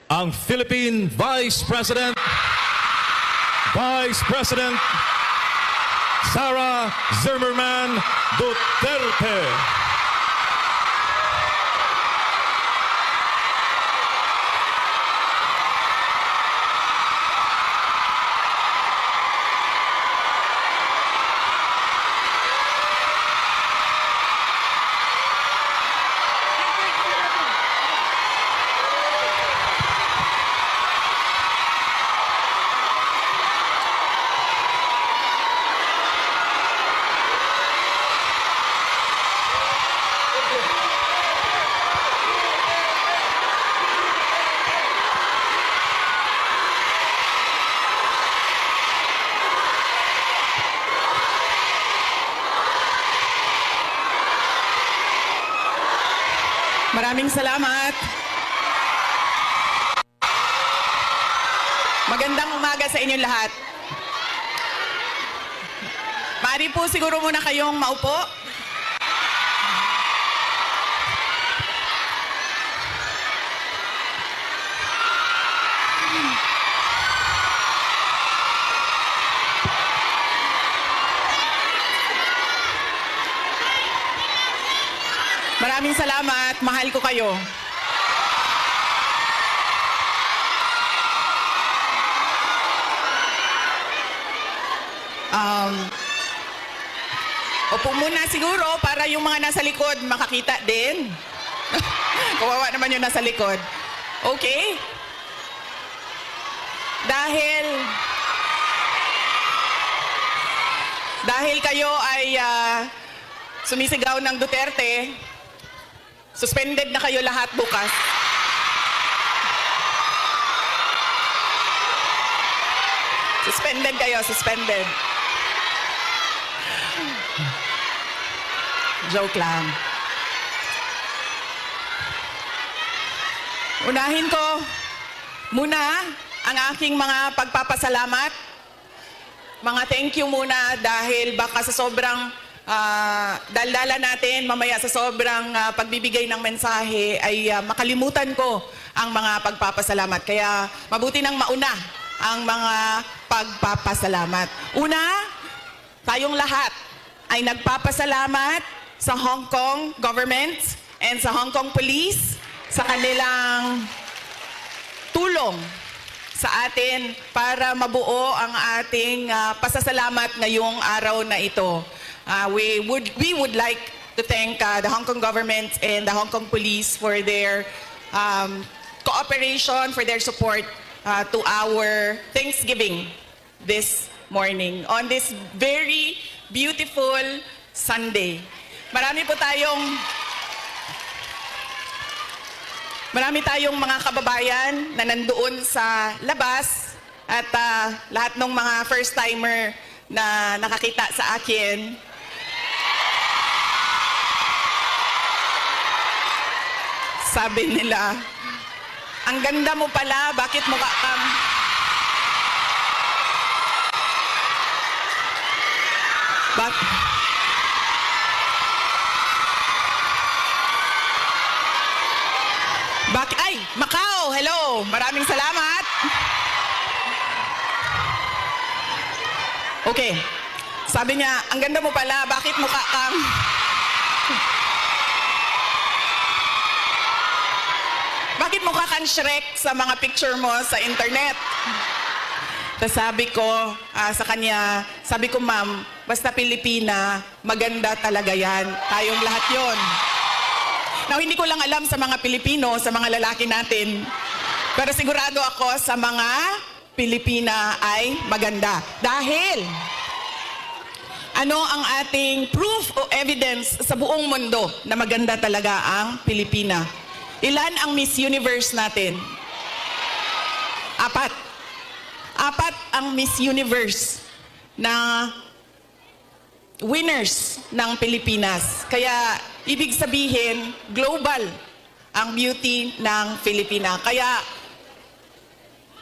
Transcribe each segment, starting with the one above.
ang Philippine Vice President Sara Zimmerman Duterte. Maraming salamat. Magandang umaga sa inyong lahat. Maaari po siguro muna kayong maupo. Maraming salamat. Mahal ko kayo. Opo muna siguro para yung mga nasa likod makakita din. Kawawa naman yung nasa likod. Okay? Dahil kayo ay sumisigaw ng Duterte, suspended na kayo lahat bukas. Suspended kayo, suspended. Joke lang. Unahin ko muna ang aking mga pagpapasalamat. Mga thank you muna dahil baka sa sobrang daldala natin, mamaya sa sobrang pagbibigay ng mensahe ay makalimutan ko ang mga pagpapasalamat. Kaya mabuti nang mauna ang mga pagpapasalamat. Una, tayong lahat ay nagpapasalamat sa Hong Kong government and sa Hong Kong police sa kanilang tulong sa atin para mabuo ang ating pasasalamat ngayong araw na ito. We would like to thank the Hong Kong government and the Hong Kong police for their cooperation, for their support to our Thanksgiving this morning on this very beautiful Sunday. Marami tayong mga kababayan na nandoon sa labas at lahat ng mga first-timer na nakakita sa akin. Sabi nila, ang ganda mo pala, bakit mukha kang... Ay, Macau, hello, maraming salamat. Okay, sabi niya, ang ganda mo pala, bakit mukha kang... Bakit mukha kang Shrek sa mga picture mo sa internet? Tapos sabi ko sa kanya, sabi ko, ma'am, basta Pilipina, maganda talaga yan. Tayong lahat yon. Now, hindi ko lang alam sa mga Pilipino, sa mga lalaki natin, pero sigurado ako sa mga Pilipina ay maganda. Dahil, ano ang ating proof o evidence sa buong mundo na maganda talaga ang Pilipina? Ilan ang Miss Universe natin? 4. 4 ang Miss Universe na winners ng Pilipinas. Kaya, ibig sabihin, global ang beauty ng Pilipina. Kaya,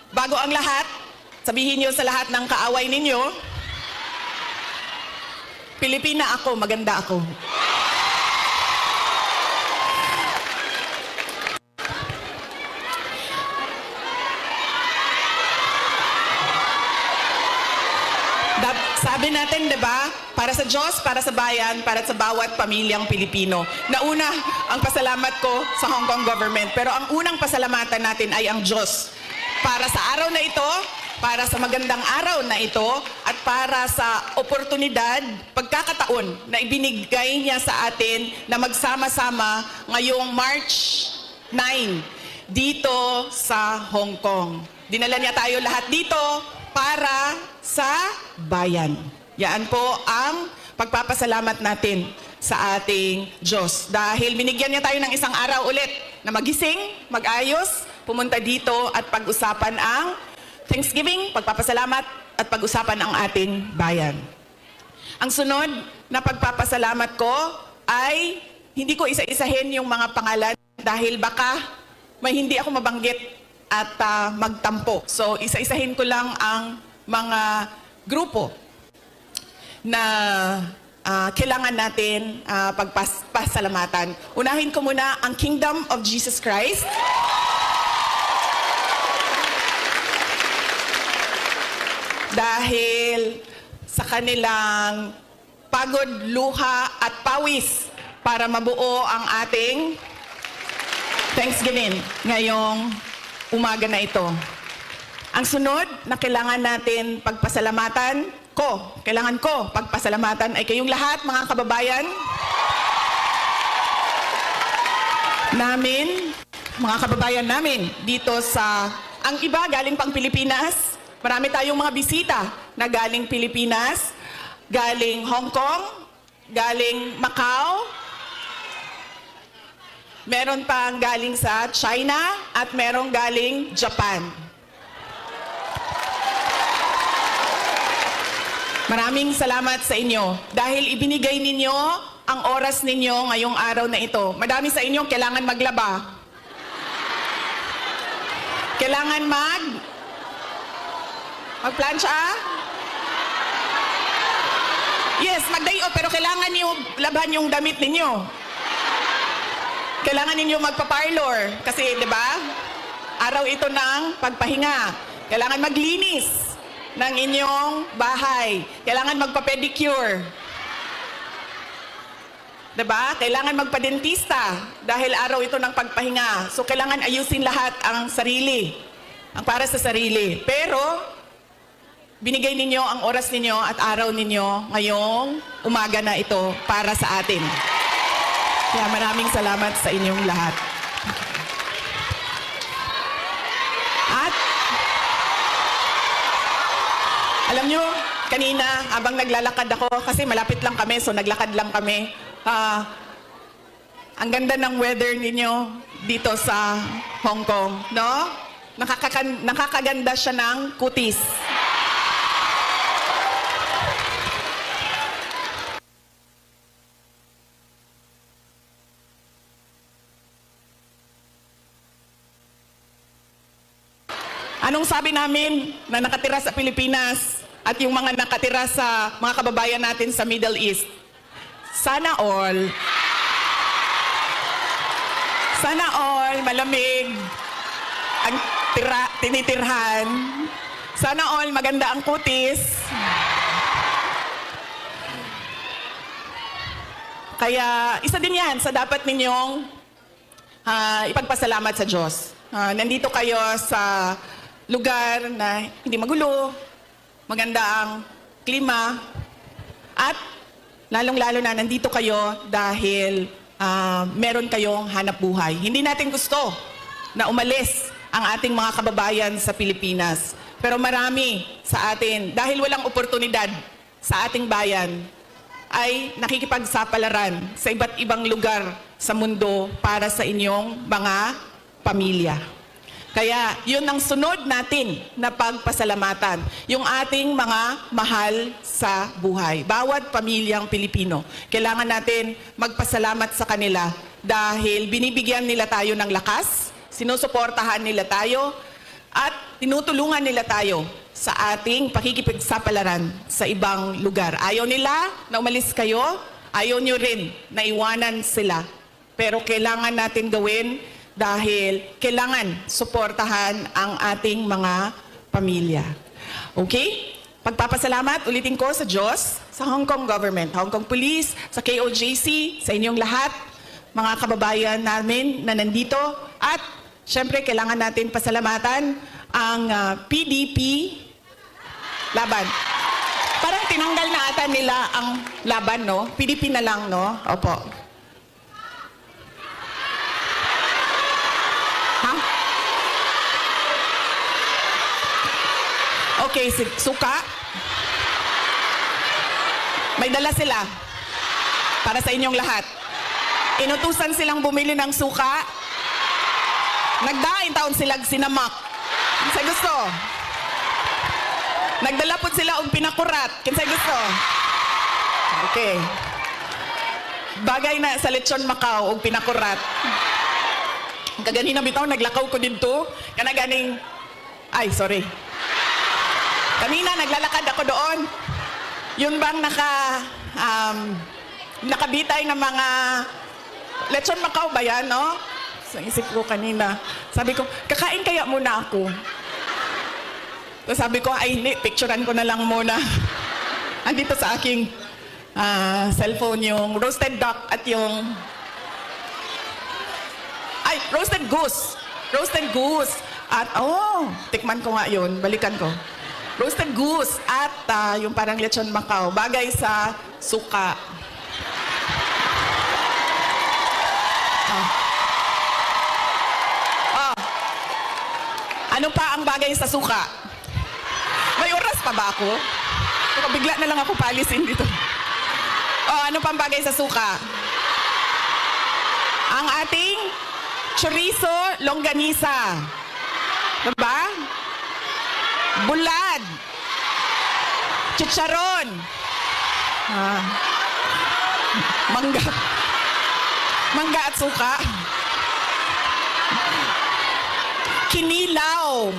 bago ang lahat, sabihin niyo sa lahat ng kaaway ninyo, Pilipina ako, maganda ako. Sabi natin, di ba? Para sa Diyos, para sa bayan, para sa bawat pamilyang Pilipino. Nauna, ang pasalamat ko sa Hong Kong government. Pero ang unang pasalamatan natin ay ang Diyos. Para sa araw na ito, para sa magandang araw na ito, at para sa oportunidad, pagkakataon na ibinigay niya sa atin na magsama-sama ngayong March 9 dito sa Hong Kong. Dinala niya tayo lahat dito para sa bayan. Yan po ang pagpapasalamat natin sa ating Diyos. Dahil binigyan niya tayo ng isang araw ulit na magising, mag-ayos, pumunta dito at pag-usapan ang Thanksgiving, pagpapasalamat at pag-usapan ang ating bayan. Ang sunod na pagpapasalamat ko ay hindi ko isa-isahin yung mga pangalan dahil baka may hindi ako mabanggit at magtampo. So, isa-isahin ko lang ang mga grupo na kailangan natin pagpasalamatan. Unahin ko muna ang Kingdom of Jesus Christ. Dahil sa kanilang pagod, luha at pawis para mabuo ang ating Thanksgiving ngayong umaga na ito. Ang sunod na kailangan natin pagpasalamatan kailangan ko pagpasalamatan ay kayong lahat, mga kababayan namin, mga kababayan namin dito sa, ang iba galing pang Pilipinas. Marami tayong mga bisita na galing Pilipinas, galing Hong Kong, galing Macau, meron pang galing sa China, at merong galing Japan. Maraming salamat sa inyo dahil ibinigay ninyo ang oras ninyo ngayong araw na ito. Madami sa inyo kailangan maglaba. Kailangan magplansya? Yes, mag-day off, pero kailangan niyo laban yung damit ninyo. Kailangan ninyo magpa-parlor kasi, di ba? Araw ito ng pagpahinga. Kailangan maglinis ng inyong bahay. Kailangan magpa-pedicure. Di ba? Kailangan magpa-dentista dahil araw ito ng pagpahinga. So, kailangan ayusin lahat ang sarili. Ang para sa sarili. Pero, binigay ninyo ang oras ninyo at araw ninyo ngayong umaga na ito para sa atin. Kaya maraming salamat sa inyong lahat. At alam nyo, kanina habang naglalakad ako, kasi malapit lang kami, so naglakad lang kami. Ang ganda ng weather ninyo dito sa Hong Kong, no? Nakakaganda siya ng kutis. Anong sabi namin na nakatira sa Pilipinas at yung mga nakatira sa mga kababayan natin sa Middle East? Sana all malamig ang tinitirhan. Sana all maganda ang kutis. Kaya isa din yan sa dapat ninyong ipagpasalamat sa Diyos. Nandito kayo sa lugar na hindi magulo, maganda ang klima, at lalong-lalo na nandito kayo dahil meron kayong hanap buhay. Hindi natin gusto na umalis ang ating mga kababayan sa Pilipinas. Pero marami sa atin, dahil walang oportunidad sa ating bayan, ay nakikipagsapalaran sa iba't ibang lugar sa mundo para sa inyong mga pamilya. Kaya yun ang sunod natin na pagpasalamatan, yung ating mga mahal sa buhay. Bawat pamilyang Pilipino, kailangan natin magpasalamat sa kanila dahil binibigyan nila tayo ng lakas, sinusuportahan nila tayo, at tinutulungan nila tayo sa ating pakikipagsapalaran sa ibang lugar. Ayaw nila na umalis kayo, ayaw nyo rin na iwanan sila. Pero kailangan natin gawin dahil kailangan suportahan ang ating mga pamilya. Okay? Pagpapasalamat ulitin ko sa Diyos, sa Hong Kong government, Hong Kong Police, sa KOJC, sa inyong lahat, mga kababayan namin na nandito. At syempre, kailangan natin pasalamatan ang PDP laban. Parang tinanggal na ata nila ang laban, no? PDP na lang, no? Opo. Ha? Okay, suka. May dala sila para sa inyong lahat. Inutusan silang bumili ng suka. Nagdain taon silang sinamak. Kinsay gusto? Nagdala po sila og pinakurat. Kinsay gusto? Okay. Bagay na sa lechon Macau og pinakurat. Kaganina bitaw naglakaw ko dito. Kana ganing sorry. Kanina naglalakad ako doon. Yun bang nakabitay ng mga lechon Macau ba yan, no? Sa isip ko kanina. Sabi ko, kakain kaya muna ako. So sabi ko, hindi, picturean ko na lang muna. Andito sa aking cellphone yung roasted duck at yung... roasted goose. Roasted goose. At, tikman ko nga yun. Balikan ko. Roasted goose at yung parang lechon Macau. Bagay sa suka. Ano pa ang bagay sa suka? May oras pa ba ako? Bigla na lang ako palisin dito. Ano pang bagay sa suka? Ang ating chorizo longganisa. Diba? Bulad. Chicharon. Mangga. Mangga at suka. Kinilaw.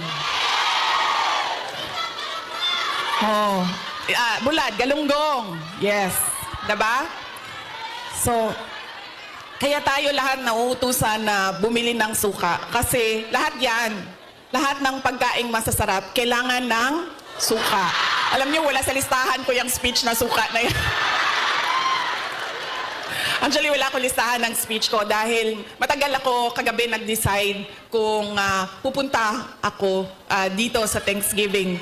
Bulad, galunggong. Yes. Diba? So, kaya tayo lahat nauutusan na bumili ng suka. Kasi lahat yan, lahat ng pagkaing masasarap, kailangan ng suka. Alam niyo, wala sa listahan ko yung speech na suka na yan. Actually, wala ko listahan ng speech ko dahil matagal ako kagabi nag-decide kung pupunta ako dito sa Thanksgiving.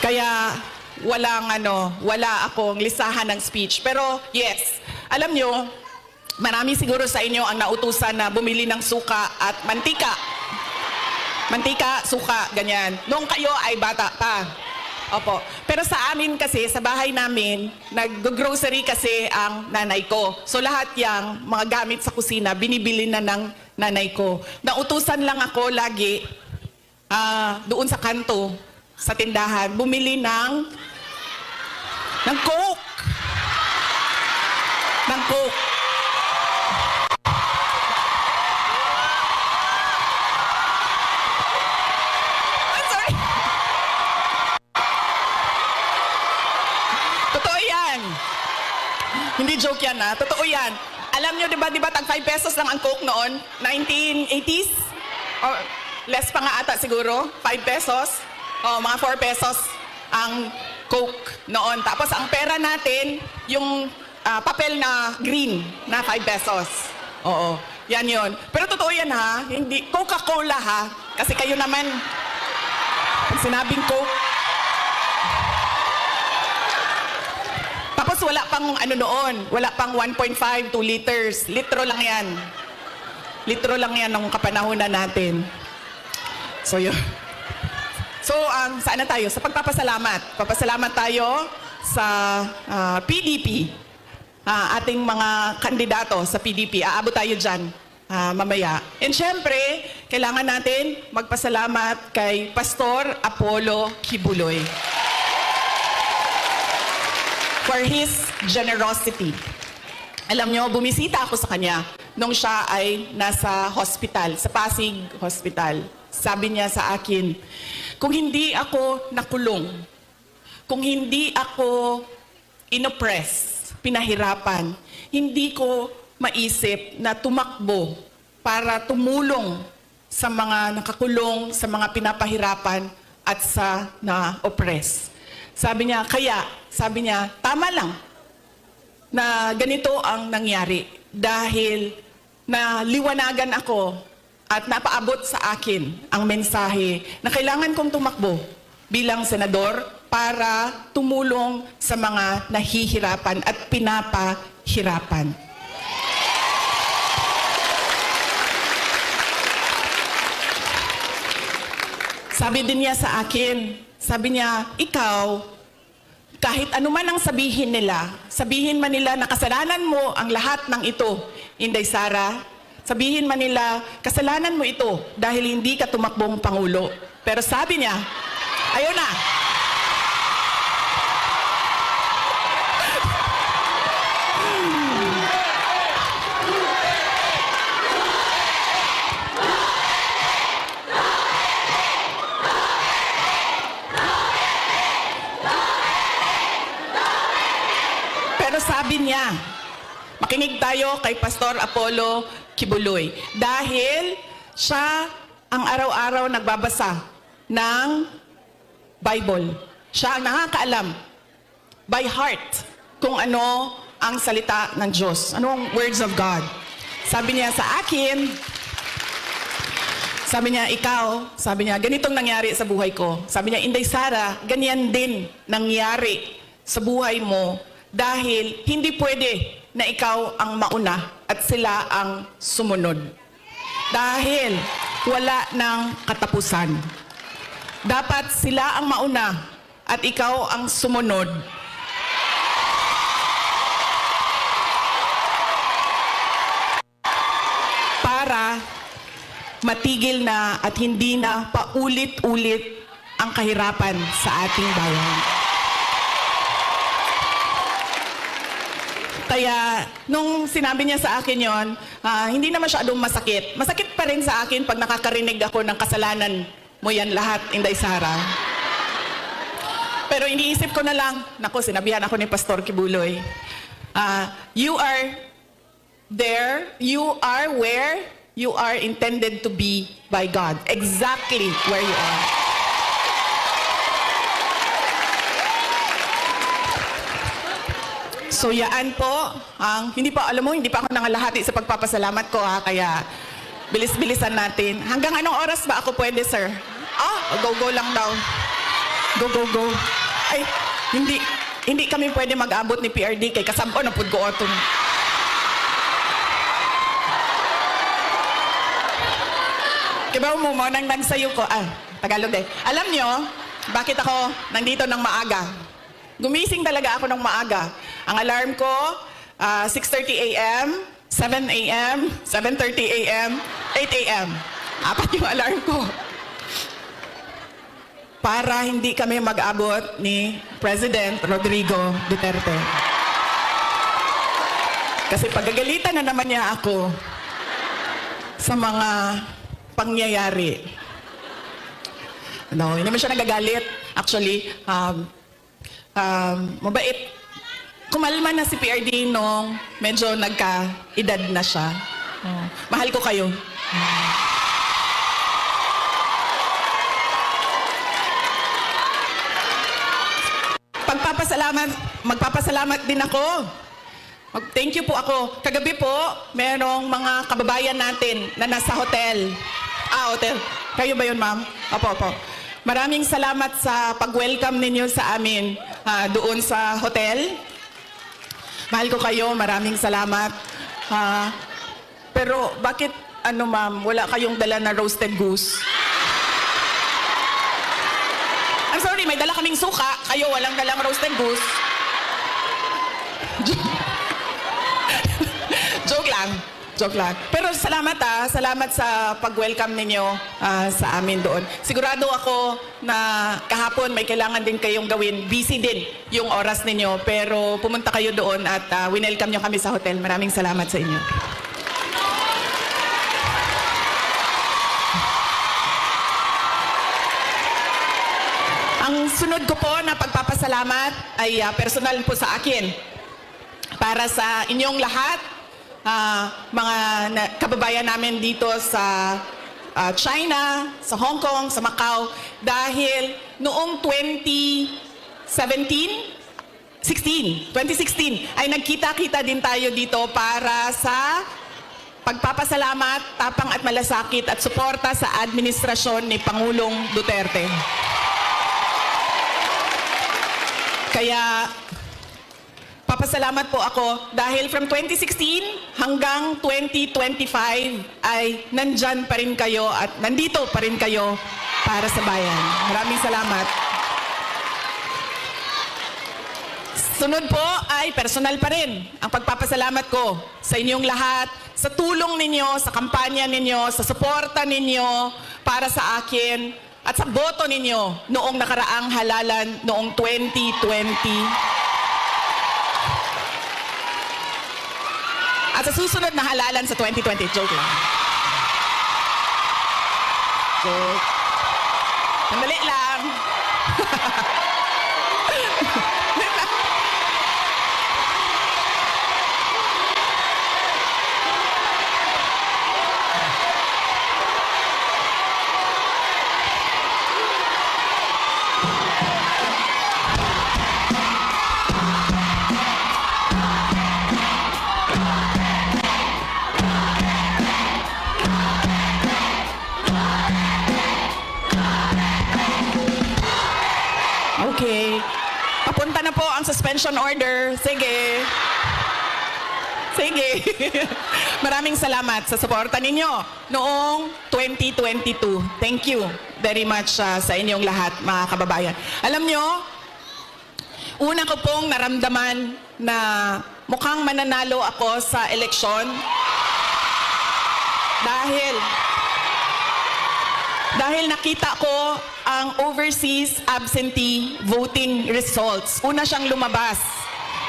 Kaya wala akong listahan ng speech. Pero yes, alam nyo, marami siguro sa inyo ang nautusan na bumili ng suka at mantika. Mantika, suka, ganyan. Noong kayo ay bata pa. Opo. Pero sa amin kasi, sa bahay namin, nag-grocery kasi ang nanay ko. So lahat yang mga gamit sa kusina, binibili na ng nanay ko. Nautusan lang ako lagi doon sa kanto, sa tindahan, bumili ng Coke. Ng Coke. I'm sorry. Totoo yan. Hindi joke yan, ha? Totoo yan. Alam nyo, di ba tag 5 pesos lang ang Coke noon? 1980s? Or less pa nga ata siguro? 5 pesos? Mga 4 pesos ang Coke noon. Tapos ang pera natin, yung papel na green na 5 pesos. Oo, yan yun. Pero totoo yan, ha? Hindi, Coca-Cola, ha? Kasi kayo naman, pag sinabing Coke, tapos wala pang noon, wala pang 1.5, 2 liters. Litro lang yan. Litro lang yan ng kapanahunan natin. So yun. So, saan na tayo? Sa pagpapasalamat. Papasalamat tayo sa PDP. Ating mga kandidato sa PDP. Aabot tayo dyan mamaya. And syempre, kailangan natin magpasalamat kay Pastor Apollo Kibuloy for his generosity. Alam nyo, bumisita ako sa kanya nung siya ay nasa hospital, sa Pasig Hospital. Sabi niya sa akin, kung hindi ako nakulong, kung hindi ako inoppress, pinahirapan, hindi ko maisip na tumakbo para tumulong sa mga nakakulong, sa mga pinapahirapan at sa na-oppress. Sabi niya, tama lang na ganito ang nangyari dahil naliwanagan ako at napaabot sa akin ang mensahe na kailangan kong tumakbo bilang senador para tumulong sa mga nahihirapan at pinapahirapan. Sabi din niya sa akin, sabi niya, ikaw, kahit anuman ang sabihin man nila na kasalanan mo ang lahat ng ito, Inday Sara, sabihin man nila, kasalanan mo ito dahil hindi ka tumakbong Pangulo. Pero sabi niya, ayun na. Pero sabi niya, makinig tayo kay Pastor Apollo Kibuloy dahil siya ang araw-araw nagbabasa ng Bible. Siya ang nakakaalam by heart kung ano ang salita ng Diyos, ano ang words of God. Sabi niya sa akin, sabi niya, ganitong nangyari sa buhay ko. Sabi niya, Inday Sara, ganyan din nangyari sa buhay mo dahil hindi pwede na ikaw ang mauna at sila ang sumunod. Dahil wala ng katapusan. Dapat sila ang mauna at ikaw ang sumunod. Para matigil na at hindi na paulit-ulit ang kahirapan sa ating bayan. Kaya, nung sinabi niya sa akin yon, hindi na masyadong masakit. Masakit pa rin sa akin pag nakakarinig ako ng kasalanan mo yan lahat, Inday Sara. Pero iniisip ko na lang, naku, sinabihan ako ni Pastor Kibuloy, you are there, you are where you are intended to be by God. Exactly where you are. So yaan po, hindi pa ako nangalahati sa pagpapasalamat ko kaya bilis-bilisan natin. Hanggang anong oras ba ako pwede, sir? Go lang daw. Go. Ay, hindi kami pwede mag-abot ni PRD kay kasabo na pud ko oton. Kibaw mo nang nagsayo ko. Tagalog eh. Alam nyo, bakit ako nandito ng maaga? Gumising talaga ako ng maaga. Ang alarm ko, 6:30 a.m., 7 a.m., 7:30 a.m., 8 a.m. Apat yung alarm ko. Para hindi kami mag-abot ni President Rodrigo Duterte. Kasi pagagalitan na naman niya ako sa mga pangyayari. No, hindi naman siya nagagalit. Actually, mabait. Kumalma na si PRD nung medyo nagka-edad na siya. Mahal ko kayo. Magpapasalamat din ako. Thank you po ako. Kagabi po, merong mga kababayan natin na nasa hotel. Hotel. Kayo ba yun, ma'am? Opo. Maraming salamat sa pag-welcome ninyo sa amin doon sa hotel. Mahal ko kayo, maraming salamat. Pero bakit, ma'am, wala kayong dala na roasted goose? I'm sorry, may dala kaming suka. Kayo, walang dalang roasted goose. Joke lang. Pero salamat salamat sa pag-welcome ninyo sa amin doon. Sigurado ako na kahapon may kailangan din kayong gawin. Busy din yung oras ninyo. Pero pumunta kayo doon at winelcome nyo kami sa hotel. Maraming salamat sa inyo. Ang sunod ko po na pagpapasalamat ay personal po sa akin. Para sa inyong lahat, mga kababayan namin dito sa China, sa Hong Kong, sa Macau, dahil noong 2016 ay nagkita-kita din tayo dito para sa pagpapasalamat, tapang at malasakit at suporta sa administrasyon ni Pangulong Duterte. Kaya papasalamat po ako dahil from 2016 hanggang 2025 ay nandyan pa rin kayo at nandito pa rin kayo para sa bayan. Maraming salamat. Sunod po ay personal pa rin ang pagpapasalamat ko sa inyong lahat, sa tulong ninyo, sa kampanya ninyo, sa suporta ninyo para sa akin at sa boto ninyo noong nakaraang halalan noong 2020. At sa susunod na halalan sa 2020. Joke lang. Joke. Sandali lang. Okay. Papunta na po ang suspension order. Sige. Sige. Maraming salamat sa suporta ninyo noong 2022. Thank you very much sa inyong lahat, mga kababayan. Alam nyo, una ko pong naramdaman na mukhang mananalo ako sa eleksyon dahil nakita ko ang overseas absentee voting results. Una siyang lumabas.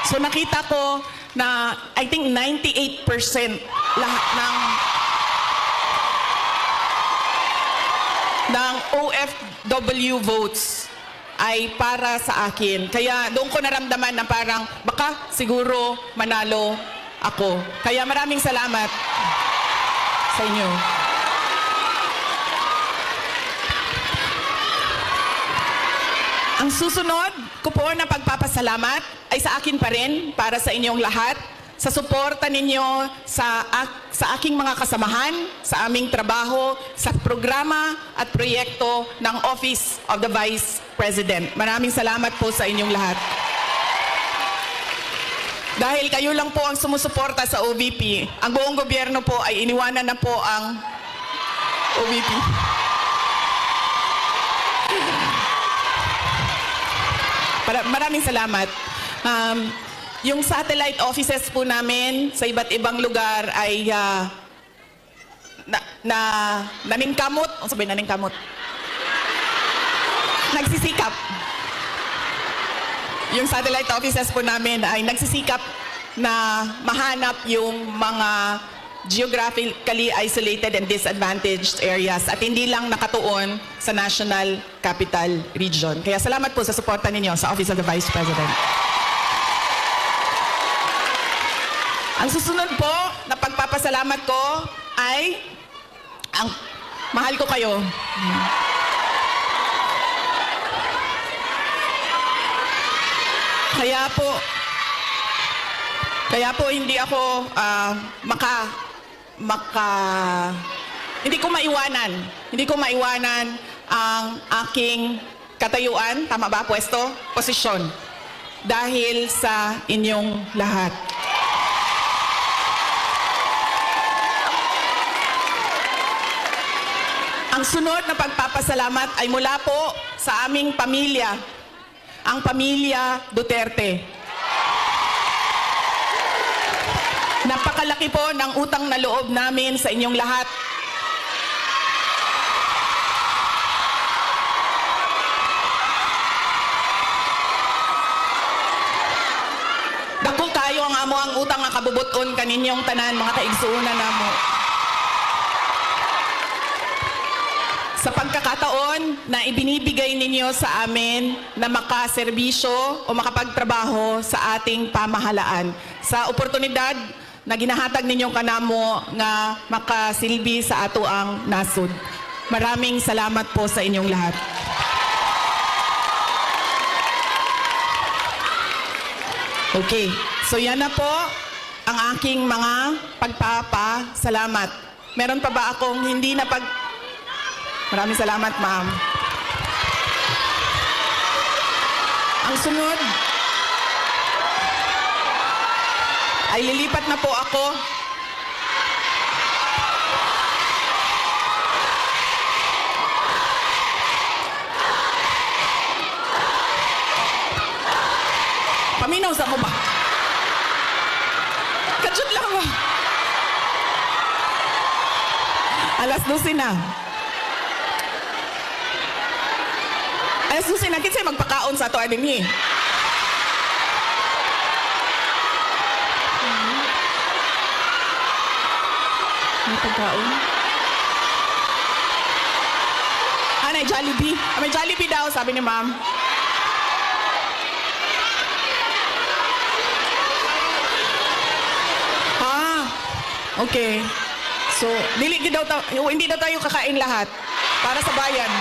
So nakita ko na I think 98% lahat ng OFW votes ay para sa akin. Kaya doon ko naramdaman na parang baka siguro manalo ako. Kaya maraming salamat sa inyo. Ang susunod ko po na pagpapasalamat ay sa akin pa rin, para sa inyong lahat, sa suporta ninyo sa aking mga kasamahan, sa aming trabaho, sa programa at proyekto ng Office of the Vice President. Maraming salamat po sa inyong lahat. Dahil kayo lang po ang sumusuporta sa OVP, ang buong gobyerno po ay iniwanan na po ang OVP. Maraming salamat. Yung satellite offices po namin sa iba't ibang lugar ay naningkamot. Ano sabihin naningkamot? Nagsisikap. Yung satellite offices po namin ay nagsisikap na mahanap yung mga geographically isolated and disadvantaged areas at hindi lang nakatuon sa National Capital Region. Kaya salamat po sa suporta ninyo sa Office of the Vice President. Ang susunod po na pagpapasalamat ko ay ang mahal ko kayo. Kaya po hindi ako hindi ko maiwanan ang aking katayuan, tama ba, pwesto, posisyon, dahil sa inyong lahat. Ang sunod na pagpapasalamat ay mula po sa aming pamilya, ang pamilya Duterte. Napakalaki po ng utang na loob namin sa inyong lahat. Dako kayo ang amo ang utang nga kabubuton kaninyong tanan, mga kaigsuunan namo. Sa pagkakataon na ibinibigay ninyo sa amin na makaserbisyo o makapagtrabaho sa ating pamahalaan. Sa oportunidad na ginahatag ninyong kanamo nga makasilbi sa ato ang nasud. Maraming salamat po sa inyong lahat. Okay, so yan na po ang aking mga pagpapasalamat. Meron pa ba akong hindi na Maraming salamat, ma'am. Ang sunod ay lilipat na po ako paminaw sa ko ba? Kajut lang ba? Alas 12 na. Alas 12 na, kinsay magpakaon sa ato adin May pagkaon? May Jollibee. May Jollibee daw, sabi ni ma'am. Okay. So, hindi daw tayo kakain lahat para sa bayan.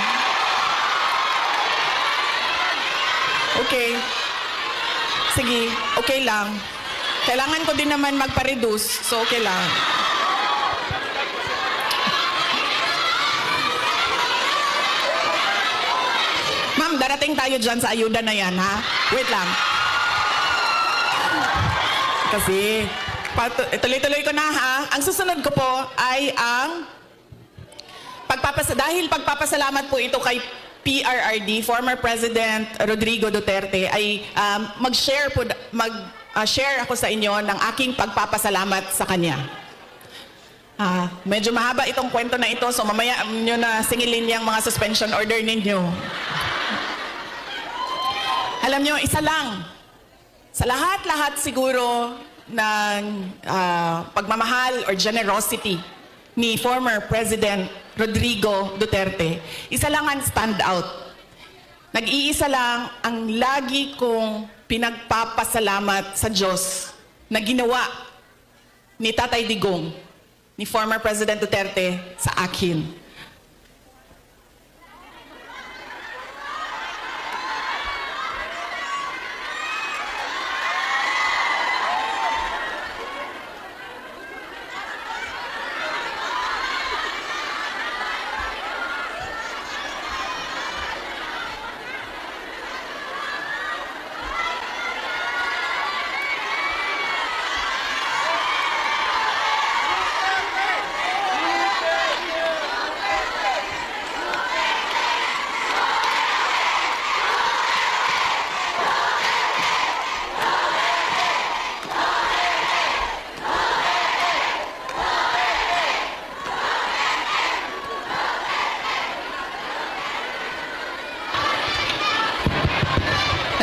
Okay. Sige, okay lang. Kailangan ko din naman magpa-reduce, so okay lang. Ma'am, darating tayo dyan sa ayuda na yan, ha? Wait lang. Kasi, tuloy-tuloy ko na, ha? Ang susunod ko po ay ang dahil pagpapasalamat po ito kay PRRD, former President Rodrigo Duterte, ay share ako sa inyo ng aking pagpapasalamat sa kanya. Medyo mahaba itong kwento na ito, so mamaya nyo na singilin yung mga suspension order ninyo. Alam nyo, isa lang. Sa lahat-lahat siguro ng pagmamahal or generosity ni former President Rodrigo Duterte, isa lang ang stand out. Nag-iisa lang ang lagi kong pinagpapasalamat sa Diyos na ginawa ni Tatay Digong, ni former President Duterte sa akin.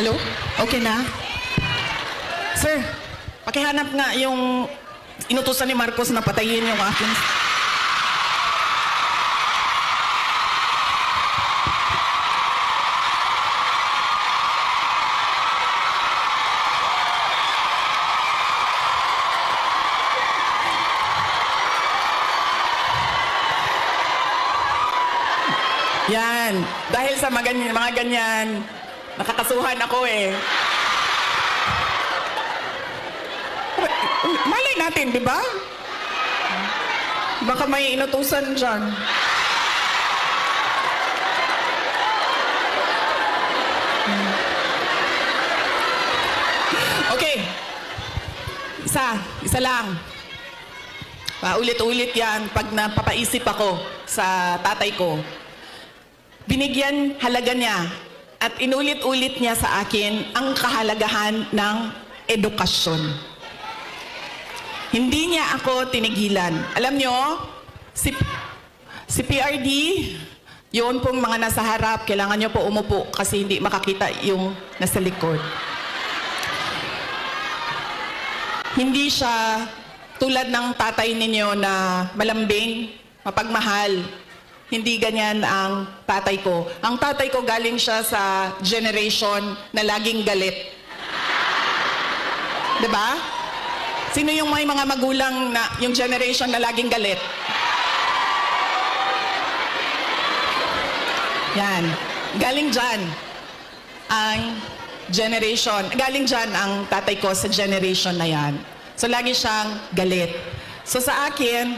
Hello? Okay na? Sir, pakihanap nga yung inutusan ni Marcos na patayin yung akin. Yan. Dahil sa mga ganyan, nakakasuhan ako eh. Malay natin, di ba? Baka may inutusan dyan. Okay. Isa lang. Paulit-ulit yan pag napapaisip ako sa tatay ko. Binigyan halaga niya at inulit-ulit niya sa akin ang kahalagahan ng edukasyon. Hindi niya ako tinigilan. Alam niyo, si PRD, yun pong mga nasa harap, kailangan niyo po umupo kasi hindi makakita yung nasa likod. Hindi siya tulad ng tatay ninyo na malambing, mapagmahal. Hindi ganyan ang tatay ko. Ang tatay ko galing siya sa generation na laging galit. Diba? Sino yung may mga magulang na yung generation na laging galit? Yan. Galing dyan ang generation. Galing dyan ang tatay ko sa generation na yan. So lagi siyang galit. So sa akin,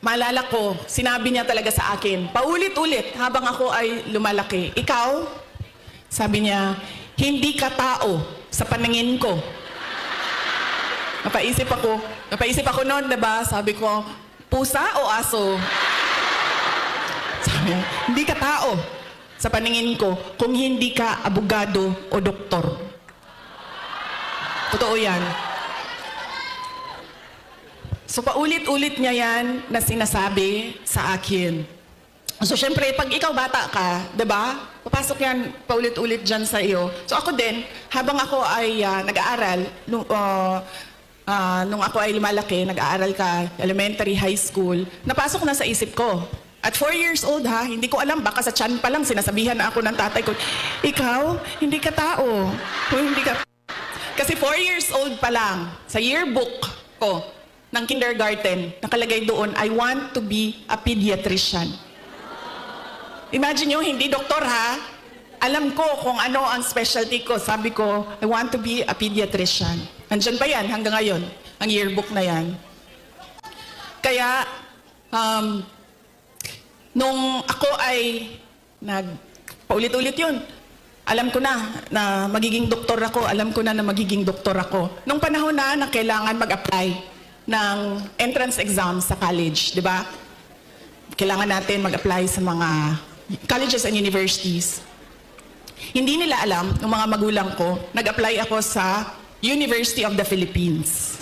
maalala ko, sinabi niya talaga sa akin, paulit-ulit habang ako ay lumalaki. Ikaw, sabi niya, hindi ka tao sa paningin ko. Napaisip ako noon, diba? Sabi ko, pusa o aso? Sabi niya, hindi ka tao sa paningin ko kung hindi ka abogado o doktor. Totoo yan. So paulit-ulit niya yan na sinasabi sa akin. So syempre, pag ikaw bata ka, 'di ba? Papasok yan paulit-ulit dyan sa iyo. So ako din, habang ako ay nag-aaral, nung ako ay lumalaki, nag-aaral ka, elementary, high school, napasok na sa isip ko. At 4 years old ha, hindi ko alam, baka sa tiyan pa lang sinasabihan na ako ng tatay ko, ikaw, hindi ka tao. Hindi ka. Kasi 4 years old pa lang, sa yearbook ko ng kindergarten, nakalagay doon, I want to be a pediatrician. Imagine nyo, hindi doktor ha. Alam ko kung ano ang specialty ko. Sabi ko, I want to be a pediatrician. Nandyan pa yan hanggang ngayon, ang yearbook na yan. Kaya, nung ako ay paulit-ulit yun, alam ko na magiging doktor ako. Alam ko na magiging doktor ako. Nung panahon na kailangan mag-apply ng entrance exam sa college, di ba? Kailangan natin mag-apply sa mga colleges and universities. Hindi nila alam, ng mga magulang ko, nag-apply ako sa University of the Philippines.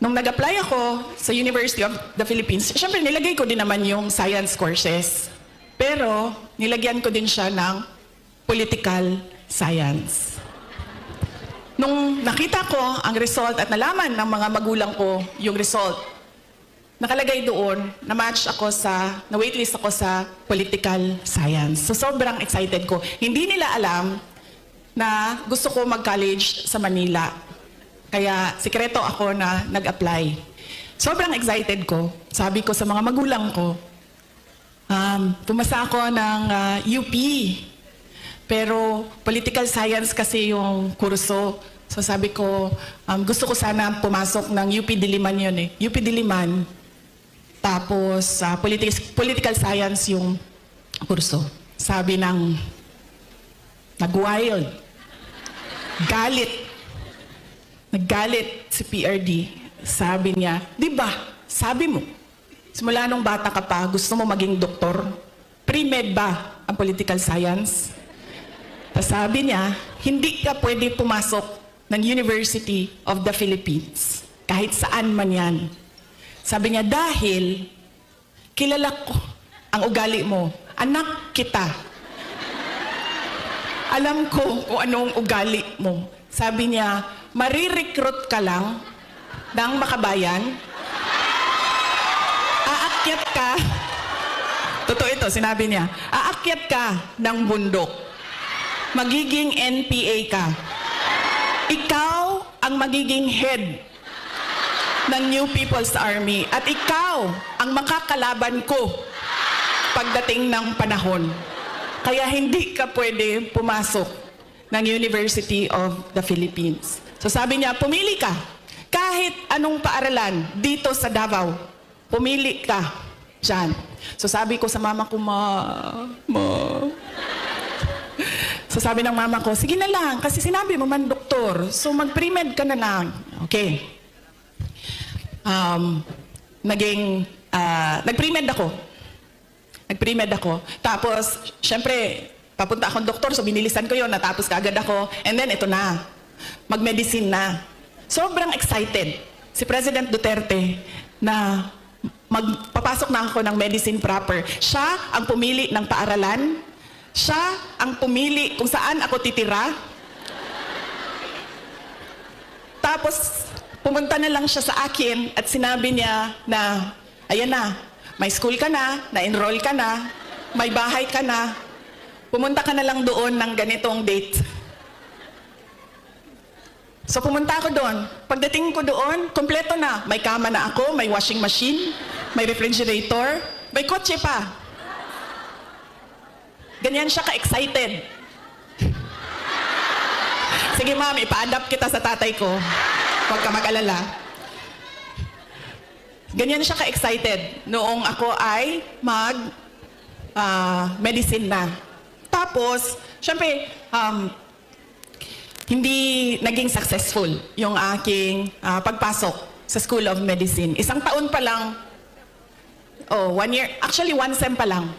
Nung nag-apply ako sa University of the Philippines, syempre nilagay ko din naman yung science courses. Pero nilagyan ko din siya ng political science. Nung nakita ko ang result at nalaman ng mga magulang ko yung result, nakalagay doon, na-waitlist ako sa political science. So sobrang excited ko. Hindi nila alam na gusto ko mag-college sa Manila. Kaya sikreto ako na nag-apply. Sobrang excited ko. Sabi ko sa mga magulang ko, pumasa ako ng UP. Pero political science kasi yung kurso. So sabi ko, gusto ko sana pumasok ng UP Diliman yun eh. UP Diliman. Tapos, political science yung kurso. Sabi ng nag-wild. Naggalit si PRD. Sabi niya, di ba, sabi mo, simula nung bata ka pa, gusto mo maging doktor? Pre-med ba ang political science? Tapos sabi niya, hindi ka pwede pumasok ng University of the Philippines. Kahit saan man yan. Sabi niya, dahil kilala ko ang ugali mo. Anak kita. Alam ko kung anong ugali mo. Sabi niya, marirecruit ka lang ng makabayan. Aakyat ka. Totoo ito, sinabi niya. Aakyat ka ng bundok. Magiging NPA ka. Ikaw ang magiging head ng New People's Army. At ikaw ang makakalaban ko pagdating ng panahon. Kaya hindi ka pwede pumasok ng University of the Philippines. So sabi niya, pumili ka. Kahit anong paaralan dito sa Davao, pumili ka dyan. So sabi ko sa mama ko, Ma. So sabi ng mama ko, sige na lang, kasi sinabi mo man doktor. So mag-pre-med ka na lang. Okay. Nag-pre-med ako. Tapos, syempre, papunta akong doktor, so binilisan ko yun, natapos kaagad ako. And then, ito na, mag-medicine na. Sobrang excited si President Duterte na magpapasok na ako ng medicine proper. Siya ang pumili ng paaralan. Siya ang pumili kung saan ako titira. Tapos, pumunta na lang siya sa akin at sinabi niya na, ayan na, may school ka na, na-enroll ka na, may bahay ka na, pumunta ka na lang doon ng ganitong date. So pumunta ako doon. Pagdating ko doon, kompleto na. May kama na ako, may washing machine, may refrigerator, may kotse pa. ganyan siya ka-excited. Sige ma'am, ipa-adapt kita sa tatay ko. Huwag ka mag-alala. Ganyan siya ka-excited noong ako ay medicine na. Tapos, syempre, hindi naging successful yung aking pagpasok sa School of Medicine. Isang taon pa lang, 1 year, actually 1 sem pa lang.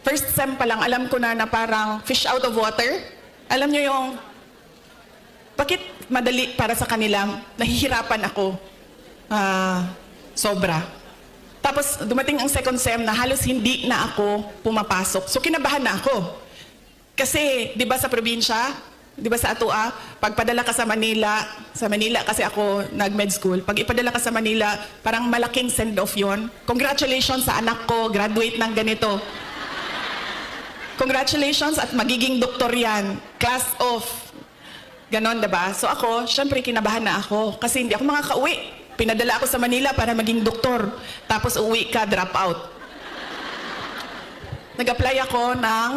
First sem pa lang, alam ko na parang fish out of water. Alam niyo yung, bakit madali para sa kanila, nahihirapan ako. Sobra. Tapos dumating ang second sem na halos hindi na ako pumapasok. So kinabahan na ako. Kasi, di ba sa probinsya, di ba sa Atua, pagpadala ka sa Manila kasi ako nag-med school, pag ipadala ka sa Manila, parang malaking send-off yon. Congratulations sa anak ko, graduate ng ganito. Congratulations at magiging doktor yan. Class off. Ganon, diba? So ako, syempre kinabahan na ako kasi hindi ako makakauwi. Pinadala ako sa Manila para maging doktor. Tapos uwi ka, drop out. Nag-apply ako ng,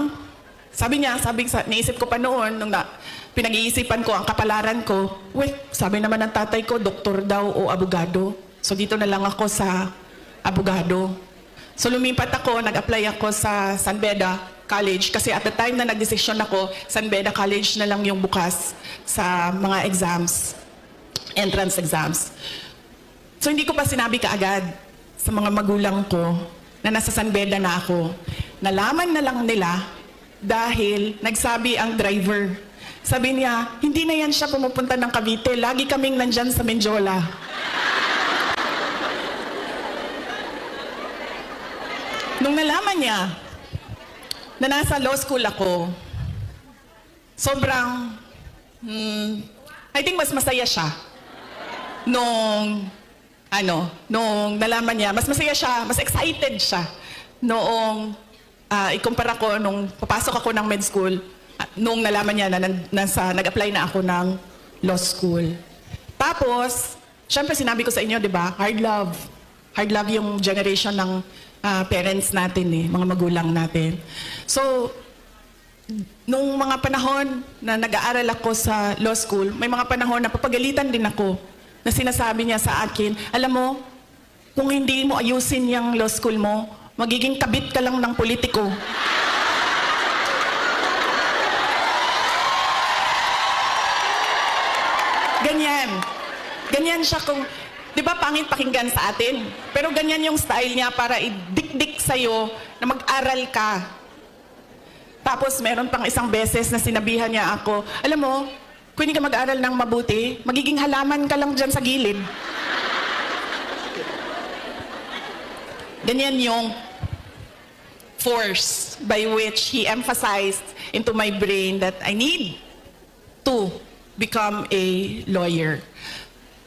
naisip ko pa noon, nung pinag-iisipan ko ang kapalaran ko, sabi naman ng tatay ko, doktor daw o abogado. So dito na lang ako sa abogado. So lumipat ako, nag-apply ako sa San Beda College kasi at the time na nag-desisyon ako, San Beda College na lang yung bukas sa mga exams, entrance exams. So hindi ko pa sinabi kaagad sa mga magulang ko na nasa San Beda na ako. Nalaman na lang nila dahil nagsabi ang driver. Sabi niya, hindi na yan siya pumupunta ng Cavite, lagi kaming nandyan sa Menjola. Nung nalaman niya na nasa law school ako, sobrang, I think mas masaya siya. Nung nalaman niya, mas masaya siya, mas excited siya. Noong ikumpara ko, nung papasok ako ng med school, nung nalaman niya na nag-apply na ako ng law school. Tapos, syempre sinabi ko sa inyo, di ba, hard love. Hard love yung generation ng parents natin, mga magulang natin. So, nung mga panahon na nag-aaral ako sa law school, may mga panahon na papagalitan din ako na sinasabi niya sa akin, alam mo, kung hindi mo ayusin yung law school mo, magiging kabit ka lang ng politiko. Ganyan. Ganyan siya kung, di ba pangit pakinggan sa atin? Pero ganyan yung style niya para idikdik sa'yo na mag-aral ka. Tapos meron pang isang beses na sinabihan niya ako, alam mo, kung hindi ka mag-aral ng mabuti, magiging halaman ka lang dyan sa gilid. Ganyan yung force by which he emphasized into my brain that I need to become a lawyer.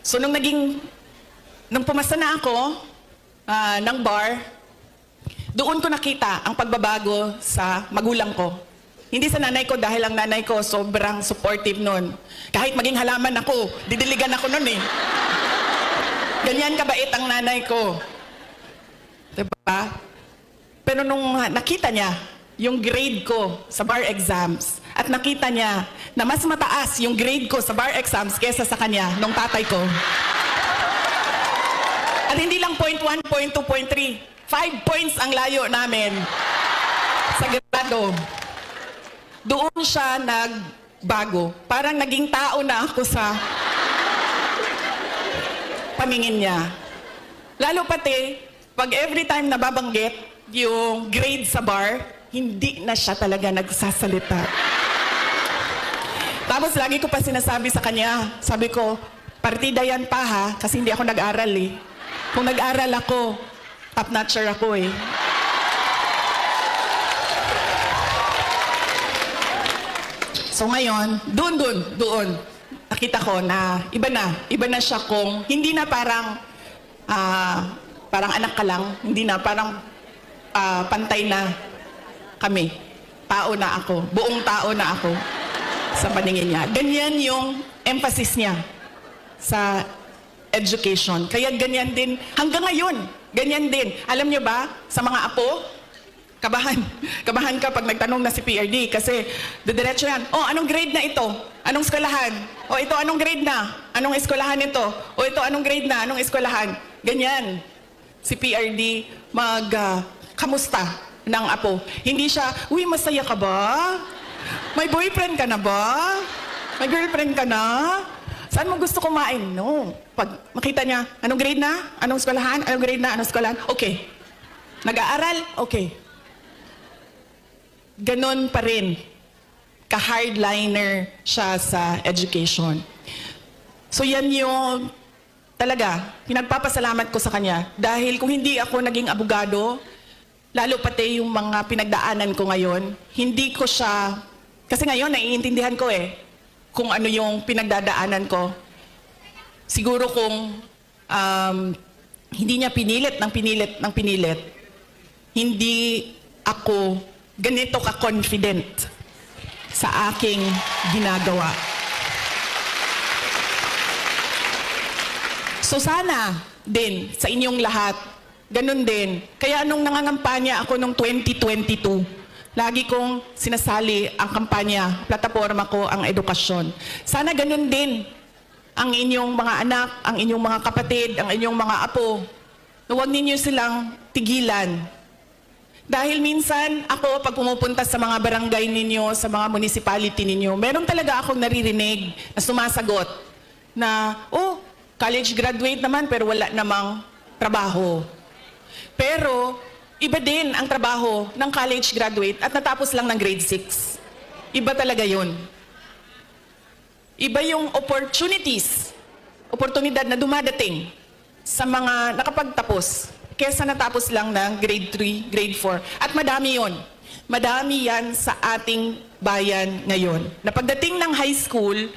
So nung pumasa na ako ng bar, doon ko nakita ang pagbabago sa magulang ko. Hindi sa nanay ko dahil ang nanay ko sobrang supportive nun. Kahit maging halaman ako, didiligan ako nun eh. Ganyan kabait ang nanay ko. Diba? Pero nung nakita niya yung grade ko sa bar exams at nakita niya na mas mataas yung grade ko sa bar exams kesa sa kanya nung tatay ko. At hindi lang 0.1, 0.2, 0.3. 5 points ang layo namin sa grado. Doon siya nagbago. Parang naging tao na ako sa paningin niya. Lalo pati, pag every time nababanggit yung grade sa bar, hindi na siya talaga nagsasalita. Tapos lagi ko pa sinasabi sa kanya, sabi ko, partida yan pa ha, kasi hindi ako nag-aral eh. Kung nag-aral ako, top-notcher ako eh. So ngayon, doon, nakita ko na iba na siya kung hindi na parang anak ka lang, hindi na parang pantay na kami. Tao na ako, buong tao na ako sa paningin niya. Ganyan yung emphasis niya sa education. Kaya ganyan din, hanggang ngayon, ganyan din. Alam niyo ba, sa mga apo, Kabahan. Kabahan ka pag nagtanong na si PRD kasi didiretso yan. Oh, anong grade na ito? Anong eskwelahan? O ito, anong grade na? Anong eskwelahan ito? O ito, anong grade na? Anong eskwelahan? Ganyan. Si PRD kamusta ng apo. Hindi siya, uy, masaya ka ba? May boyfriend ka na ba? May girlfriend ka na? Saan mo gusto kumain? No. Pag makita niya, anong grade na? Anong eskwelahan? Anong grade na? Anong eskwelahan? Okay. Nag-aaral? Okay. Ganon pa rin. Ka-hardliner siya sa education. So yan yung talaga, pinagpapasalamat ko sa kanya. Dahil kung hindi ako naging abogado, lalo pati yung mga pinagdaanan ko ngayon, hindi ko siya, kasi ngayon naiintindihan ko kung ano yung pinagdadaanan ko. Siguro kung hindi niya pinilit ng pinilit, hindi ako ganito ka-confident sa aking ginagawa. So sana din sa inyong lahat, ganun din. Kaya nung nangangampanya ako nung 2022, lagi kong sinasali ang kampanya, plataforma ko ang edukasyon. Sana ganun din ang inyong mga anak, ang inyong mga kapatid, ang inyong mga apo. Huwag ninyo silang tigilan. Dahil minsan ako pag pumupunta sa mga barangay ninyo, sa mga municipality ninyo, meron talaga akong naririnig na sumasagot na, oh, college graduate naman pero wala namang trabaho. Pero iba din ang trabaho ng college graduate at natapos lang ng grade 6. Iba talaga yun. Iba yung oportunidad na dumadating sa mga nakapagtapos kesa natapos lang ng grade 3, grade 4. At madami yon. Madami yan sa ating bayan ngayon. Na pagdating ng high school,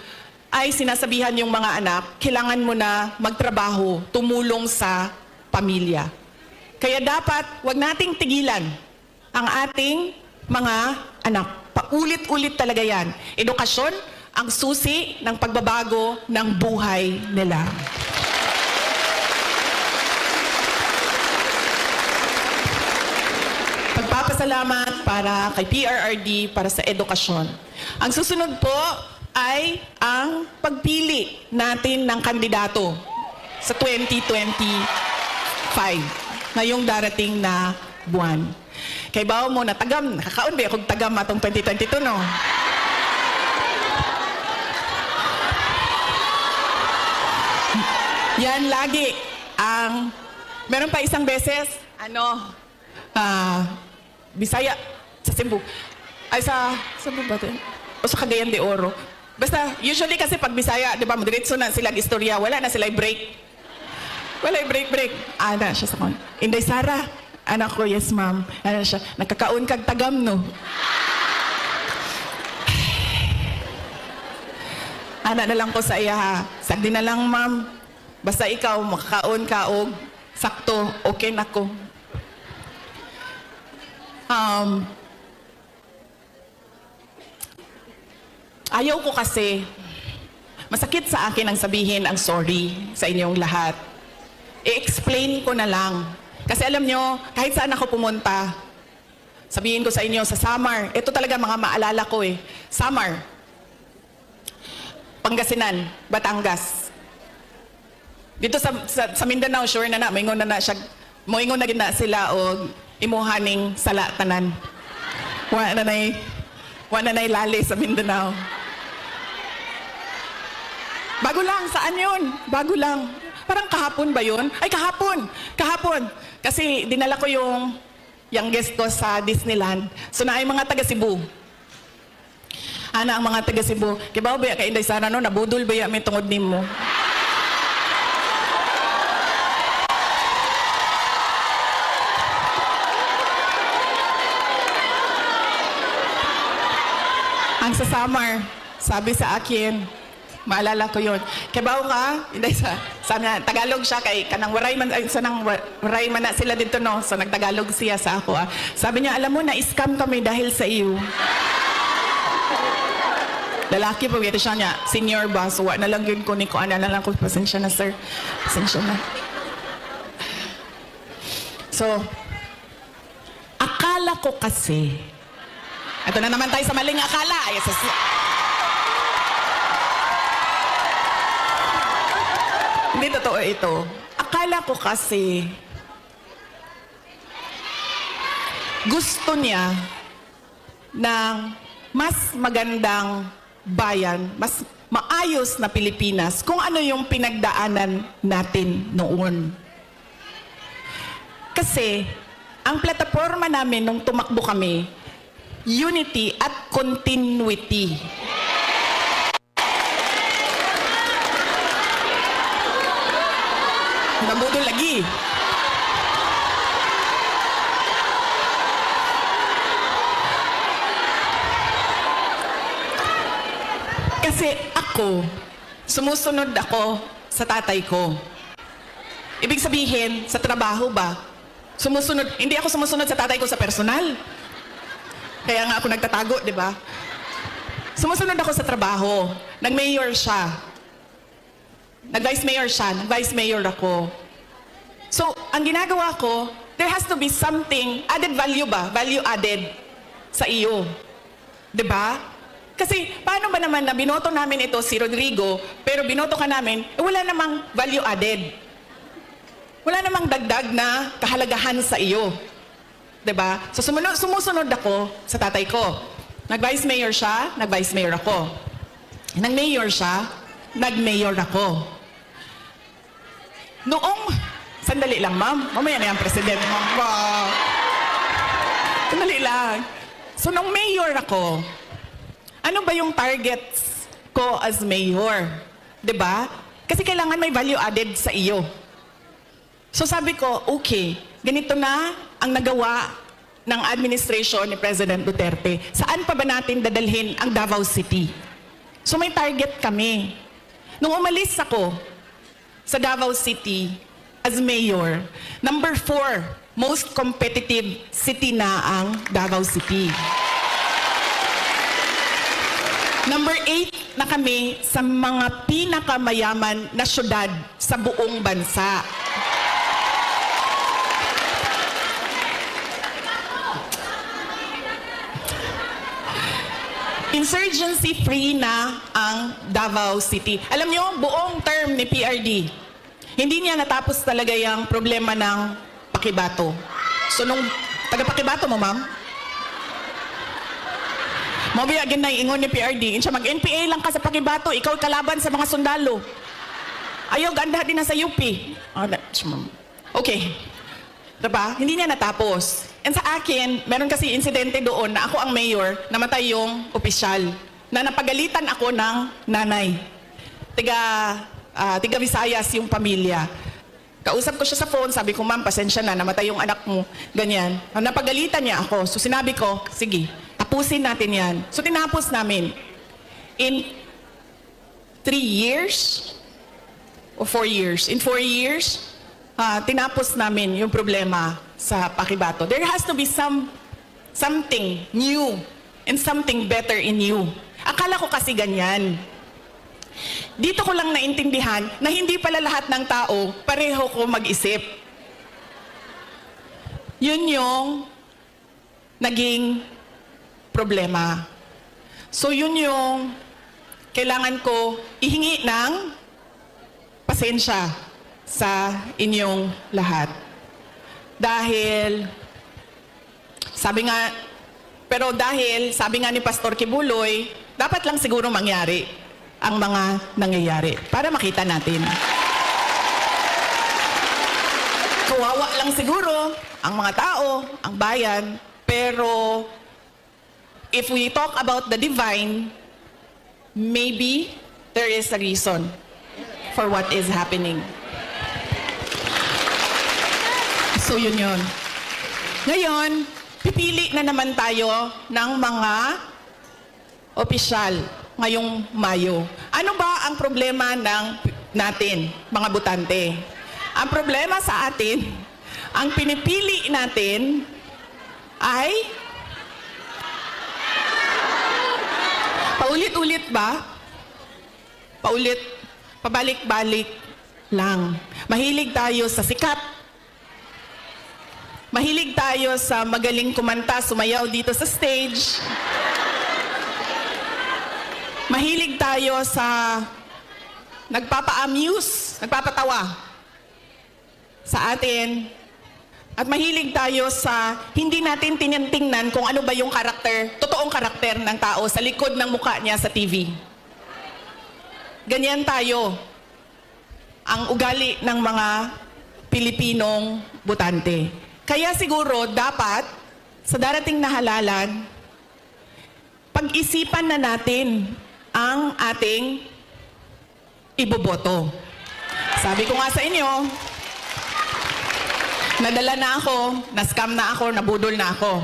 ay sinasabihan yung mga anak, kailangan mo na magtrabaho, tumulong sa pamilya. Kaya dapat, wag nating tigilan ang ating mga anak. Paulit-ulit talaga yan. Edukasyon, ang susi ng pagbabago ng buhay nila. Pagpapasalamat para kay PRRD para sa edukasyon. Ang susunod po ay ang pagpili natin ng kandidato sa 2025, ngayong darating na buwan. Kay bawo mo na tagam, nakakaon ba akong tagam atong 2022, no? Yan lagi ang, meron pa isang beses, Bisaya, sa Cebu. Ay, sa Cebu ba ito? O sa Cagayan de Oro. Basta, usually kasi pag Bisaya, di ba, diretso na sila istorya, wala na sila break. Wala break. Ana siya sa kon. Inday Sara, anak ko, yes ma'am. Ano siya, nakakaon kag tagam, no? Ana na lang ko sa iya, ha. Sagdi na lang, ma'am. Basta ikaw, makakaon ka og sakto, okay na ko. Ayaw ko kasi, masakit sa akin ang sabihin ang sorry sa inyong lahat. I-explain ko na lang. Kasi alam nyo, kahit saan ako pumunta, sabihin ko sa inyo, sa Samar, ito talaga mga maalala ko Samar, Pangasinan, Batangas. Dito sa Mindanao, sure na moingon na siya, moingon na gina sila o imuhaning sala tanan. Wa na nay lali sa Mindanao. Bago lang, saan yun? Bago lang. Parang kahapon ba yun? Ay, kahapon. Kasi dinala ko yung youngest ko sa Disneyland. So na ay mga taga Cebu. Ana ang mga taga Cebu. Kibaw ba kay Inday Sara no? Nabudol ba may tungod nimo? Ang sa Samar, sabi sa akin, maalala ko yun. Kibaw ka, hindi sana Tagalog siya kay kanang waray man na sila dito no. So nagtagalog siya sa ako. Sabi niya, alam mo na scam kami dahil sa iyo. Lalaki pa ito siya niya, senior ba? So na lang yun ko ni ko ana na lang ko, pasensya na sir. Pasensya na. So Akala ko kasi, ito na naman tayo sa maling akala. Hindi totoo ito. Akala ko kasi, gusto niya ng mas magandang bayan, mas maayos na Pilipinas kung ano yung pinagdaanan natin noon. Kasi, ang plataforma namin nung tumakbo kami, unity at continuity. Nabudol lagi. Kasi ako, sumusunod ako sa tatay ko. Ibig sabihin, sa trabaho ba? Hindi ako sumusunod sa tatay ko sa personal. Kaya nga ako nagtatago, di ba? Sumusunod ako sa trabaho. Nag-mayor siya. Nag-vice mayor siya. Nag-vice mayor ako. So, ang ginagawa ko, there has to be something, added value ba? Value added sa iyo. Di ba? Kasi paano ba naman na binoto namin ito si Rodrigo, pero binoto ka namin, wala namang value added. Wala namang dagdag na kahalagahan sa iyo. 'Di ba? So sumusunod ako sa tatay ko. Nag-vice mayor siya, nag-vice mayor ako. Nag-mayor siya, nag-mayor ako. Sandali lang, ma'am. Mamaya na yung president, ma'am. Wow. Sandali lang. So nung mayor ako, ano ba yung targets ko as mayor? 'Di ba? Kasi kailangan may value added sa iyo. So sabi ko, okay, ganito na ang nagawa ng administration ni President Duterte. Saan pa ba natin dadalhin ang Davao City? So may target kami. Nung umalis ako sa Davao City as mayor, number 4, most competitive city na ang Davao City. Number 8 na kami sa mga pinakamayaman na syudad sa buong bansa. Insurgency-free na ang Davao City. Alam nyo, buong term ni PRD, hindi niya natapos talaga yung problema ng Pakibato. So nung taga-Pakibato mo, ma'am? Mabi agin na ingon ni PRD, siya mag-NPA lang ka sa Pakibato, ikaw kalaban sa mga sundalo. Ayaw, ganda din na sa UP. Okay. Diba? Hindi niya natapos. And sa akin, meron kasi insidente doon na ako ang mayor, namatay yung opisyal, na napagalitan ako ng nanay. Tiga Visayas yung pamilya. Kausap ko siya sa phone, sabi ko, ma'am, pasensya na, namatay yung anak mo, ganyan. Napagalitan niya ako. So sinabi ko, sige, tapusin natin yan. So tinapos namin. In 3 years o 4 years, in 4 years, tinapos namin yung problema sa Pakibato. There has to be something new and something better in you. Akala ko kasi ganyan. Dito ko lang naintindihan na hindi pala lahat ng tao pareho ko mag-isip. Yun yung naging problema. So yun yung kailangan ko ihingi ng pasensya sa inyong lahat. Dahil, sabi nga ni Pastor Kibuloy, dapat lang siguro mangyari ang mga nangyayari para makita natin. Kawawa lang siguro ang mga tao, ang bayan, pero if we talk about the divine, maybe there is a reason for what is happening. So yun yun. Ngayon, pipili na naman tayo ng mga opisyal ngayong Mayo. Ano ba ang problema natin, mga botante? Ang problema sa atin, ang pinipili natin ay paulit-ulit ba? Pabalik-balik lang. Mahilig tayo sa sikat. Mahilig tayo sa magaling kumanta, sumayaw dito sa stage. Mahilig tayo sa nagpapa-amuse, nagpapatawa sa atin. At mahilig tayo sa hindi natin tinitingnan kung ano ba yung karakter, totoong karakter ng tao sa likod ng mukha niya sa TV. Ganyan tayo ang ugali ng mga Pilipinong botante. Kaya siguro dapat sa darating na halalan, pag-isipan na natin ang ating iboboto. Sabi ko nga sa inyo, nadala na ako, na-scam na ako, nabudol na ako.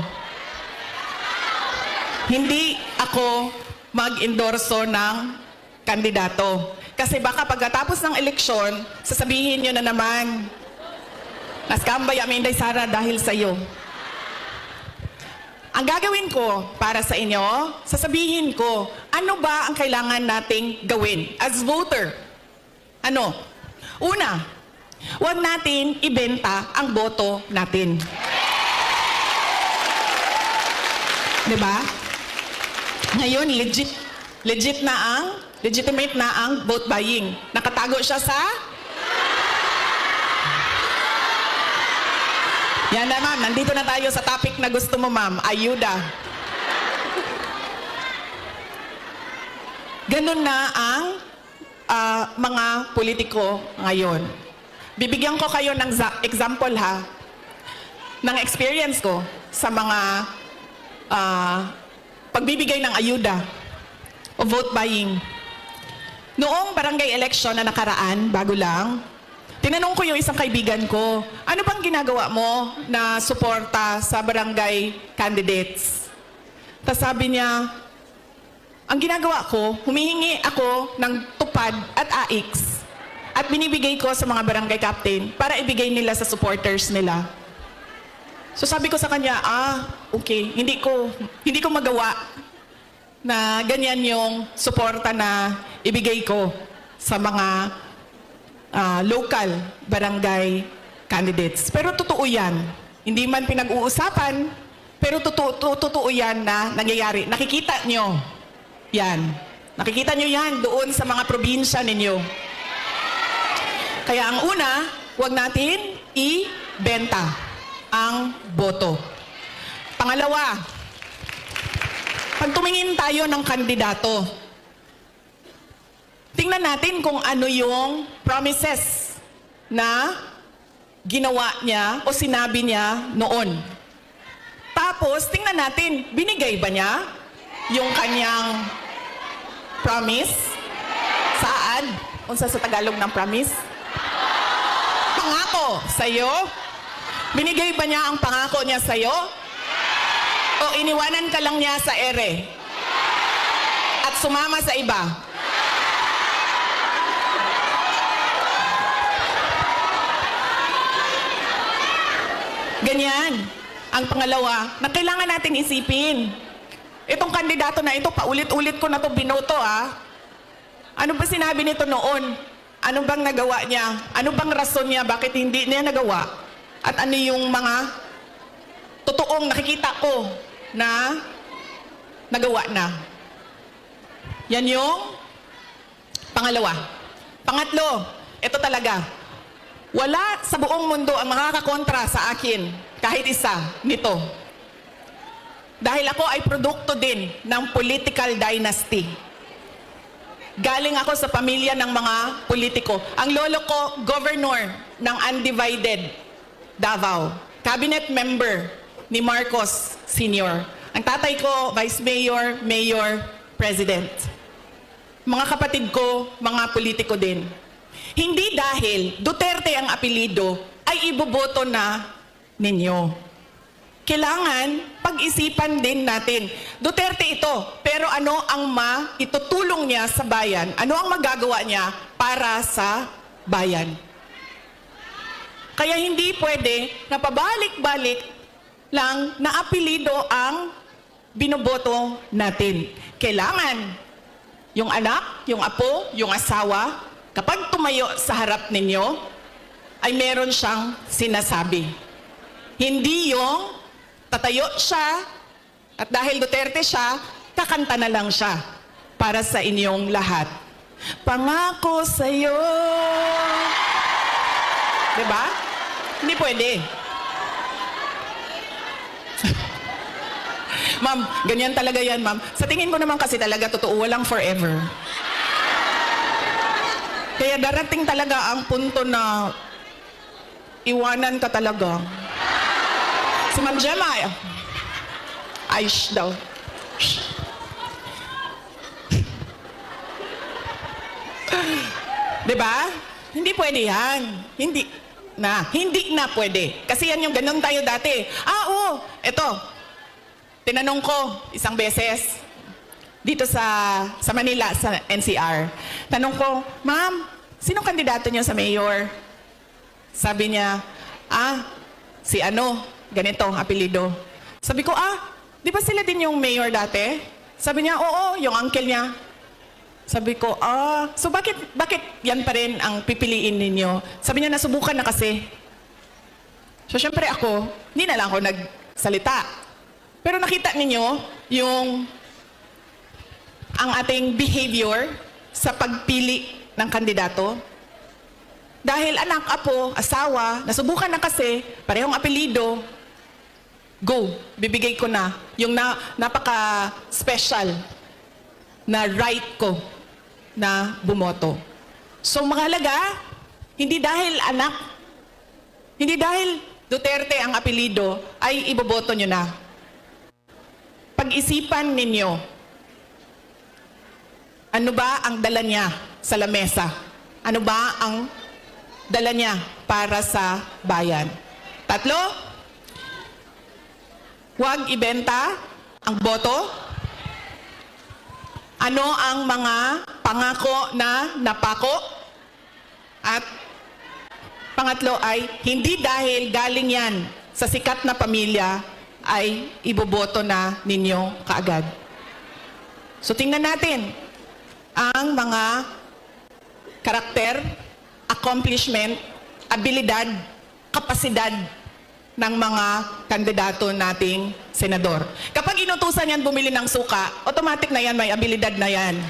Hindi ako mag-endorso ng kandidato. Kasi baka pagkatapos ng eleksyon, sasabihin nyo na naman, na-scam ba yung Inday Sara dahil sa iyo? Ang gagawin ko para sa inyo, sasabihin ko, ano ba ang kailangan nating gawin as voter? Ano? Una, huwag natin ibenta ang boto natin. Diba? Ngayon, legitimate na ang vote buying. Nakatago siya sa... Yan na ma'am, nandito na tayo sa topic na gusto mo ma'am, ayuda. Ganun na ang mga politiko ngayon. Bibigyan ko kayo ng example ha, ng experience ko sa mga pagbibigay ng ayuda o vote buying. Noong barangay election na nakaraan, bago lang, tinanong ko yung isang kaibigan ko, ano bang ginagawa mo na suporta sa barangay candidates? Tapos sabi niya, ang ginagawa ko, humihingi ako ng tupad at AIX at binibigay ko sa mga barangay captain para ibigay nila sa supporters nila. So sabi ko sa kanya, okay, hindi ko magawa na ganyan yung suporta na ibigay ko sa mga local barangay candidates. Pero totoo yan. Hindi man pinag-uusapan, pero totoo yan na nangyayari. Nakikita nyo yan. Nakikita nyo yan doon sa mga probinsya ninyo. Kaya ang una, huwag natin ibenta ang boto. Pangalawa, pag tumingin tayo ng kandidato, tingnan natin kung ano yung promises na ginawa niya o sinabi niya noon. Tapos, tingnan natin, binigay ba niya yung kanyang promise? Saan? Unsa sa Tagalog ng promise? Pangako sa'yo? Binigay ba niya ang pangako niya sa'yo? O iniwanan ka lang niya sa ere? At sumama sa iba? Ganyan. Ang pangalawa, na kailangan natin isipin. Itong kandidato na ito, paulit-ulit ko na ito binoto Ano ba sinabi nito noon? Ano bang nagawa niya? Ano bang rason niya? Bakit hindi niya nagawa? At ano yung mga totoong nakikita ko na nagawa na? Yan yung pangalawa. Pangatlo, ito talaga. Wala sa buong mundo ang makakakontra sa akin, kahit isa, nito. Dahil ako ay produkto din ng political dynasty. Galing ako sa pamilya ng mga politiko. Ang lolo ko, governor ng undivided Davao. Cabinet member ni Marcos Sr. Ang tatay ko, vice mayor, mayor, president. Mga kapatid ko, mga politiko din. Hindi dahil Duterte ang apelido ay iboboto na ninyo. Kailangan pag-isipan din natin. Duterte ito, pero ano ang maitutulong niya sa bayan? Ano ang magagawa niya para sa bayan? Kaya hindi pwede na pabalik-balik lang na apelido ang binoboto natin. Kailangan yung anak, yung apo, yung asawa, kapag tumayo sa harap ninyo, ay meron siyang sinasabi. Hindi yung tatayo siya at dahil Duterte siya, kakanta na lang siya para sa inyong lahat. Pangako sa'yo. Diba? Hindi pwede. Ma'am, ganyan talaga yan, ma'am. Sa tingin ko naman kasi talaga, totoo, walang forever. Kaya darating talaga ang punto na iwanan ka talaga. Si Ma'am Gemma, ay, shh daw. Shh. Diba? Hindi pwede yan. Hindi na pwede. Kasi yan yung ganun tayo dati. Oo, eto. Tinanong ko isang beses dito sa Manila, sa NCR. Tanong ko, ma'am, sino kandidato niyo sa mayor? Sabi niya, si ano, ganito ang apelido. Sabi ko, di ba sila din yung mayor dati? Sabi niya, oo, yung uncle niya. Sabi ko, so bakit yan pa rin ang pipiliin ninyo? Sabi niya, nasubukan na kasi. So syempre ako, hindi na lang ako nagsalita. Pero nakita ninyo yung ang ating behavior sa pagpili ng kandidato. Dahil anak, apo, asawa, nasubukan na kasi, parehong apelido, go, bibigay ko na yung napaka-special na right ko na bumoto. So mahalaga, hindi dahil anak, hindi dahil Duterte ang apelido, ay iboboto nyo na. Pag-isipan ninyo, ano ba ang dala niya sa lamesa? Ano ba ang dala niya para sa bayan? 3, huwag ibenta ang boto. Ano ang mga pangako na napako? At pangatlo ay, hindi dahil galing yan sa sikat na pamilya, ay iboboto na ninyo kaagad. So tingnan natin ang mga karakter, accomplishment, abilidad, kapasidad ng mga kandidato nating senador. Kapag inutusan yan bumili ng suka, automatic na yan, may abilidad na yan.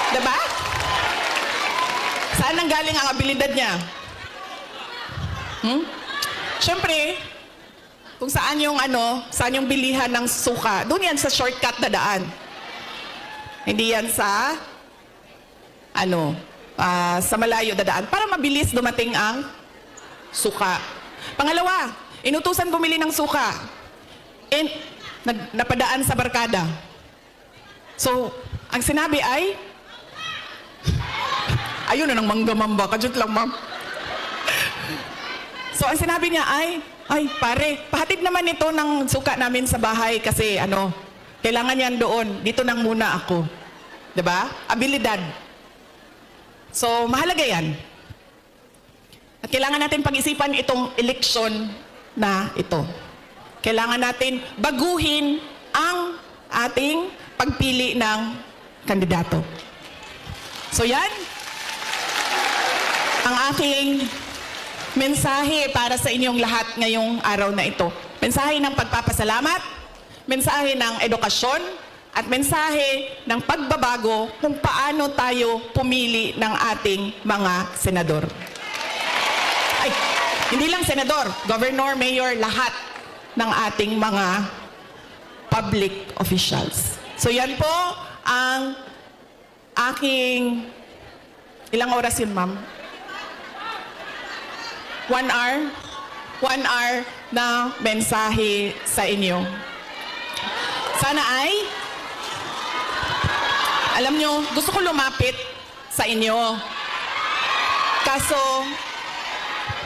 Diba? Saan ang galing ang abilidad niya? Siyempre, kung saan yung saan yung bilihan ng suka, doon yan sa shortcut na daan. Hindi yan sa sa malayo na daan para mabilis dumating ang suka. Pangalawa, inutusan bumili ng suka. Napadaan sa barkada. So, ang sinabi ay, ayun na ng manggamamba, kadyot lang, ma'am. So, ang sinabi niya ay pare, pahatid naman ito ng suka namin sa bahay kasi kailangan yan doon. Dito nang muna ako. Diba? Abilidad. So, mahalaga yan. At kailangan natin pag-isipan itong eleksyon na ito. Kailangan natin baguhin ang ating pagpili ng kandidato. So, yan ang aking mensahe para sa inyong lahat ngayong araw na ito. Mensahe ng pagpapasalamat, mensahe ng edukasyon, at mensahe ng pagbabago kung paano tayo pumili ng ating mga senador. Ay, hindi lang senador, governor, mayor, lahat ng ating mga public officials. So yan po ang aking, ilang oras yun, ma'am? 1 hour? 1 hour na mensahe sa inyo. Sana ay, alam nyo, gusto ko lumapit sa inyo.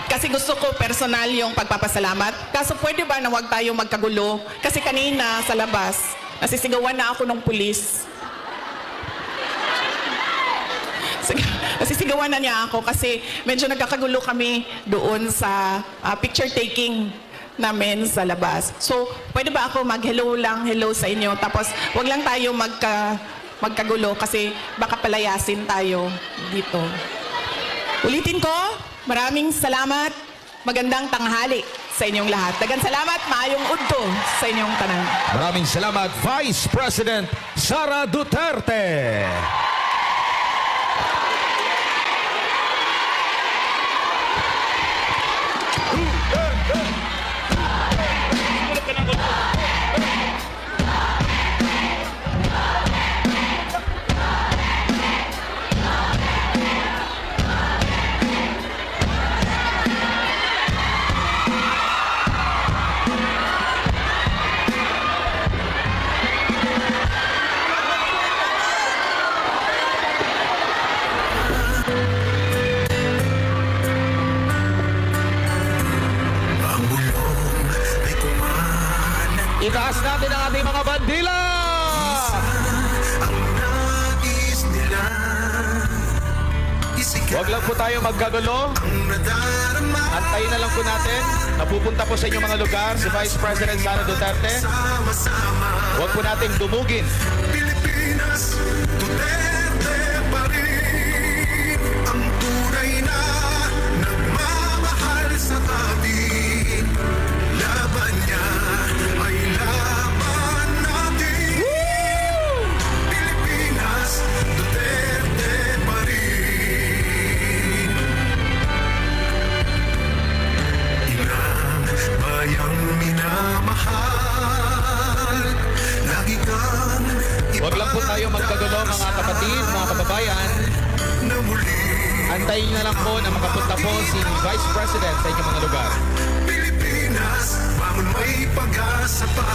Kasi gusto ko personal yung pagpapasalamat. Kaso pwede ba na wag tayo magkagulo? Kasi kanina sa labas, nasisigawan na ako ng pulis. Nasisigawan na niya ako kasi medyo nagkakagulo kami doon sa picture taking namin sa labas. So, pwede ba ako mag-hello lang, hello sa inyo? Tapos, wag lang tayo magkagulo kasi baka palayasin tayo dito. Ulitin ko, maraming salamat magandang tanghali sa inyong lahat. Dagan salamat, maayong udto sa inyong tanan. Maraming salamat, Vice President Sara Duterte. Itaas natin ang ating mga bandila! Huwag lang po tayo magkagulo. Antayin na lang po natin. Napupunta po sa inyong mga lugar si Vice President Sara Duterte. Huwag po nating dumugin. Pilipinas, Duterte pa rin ang tunay na nagmamahal sa atin. Laban niya ay laban natin. Pilipinas, Duterte pa rin. Inang bayang minamahal, lagi kang Huwag lang po tayo magkagulo mga kapatid, mga kababayan. na muli. Antayin na lang po na makapunta po si Vice President sa inyong mga lugar. Pilipinas, bangon may pag-asa pa.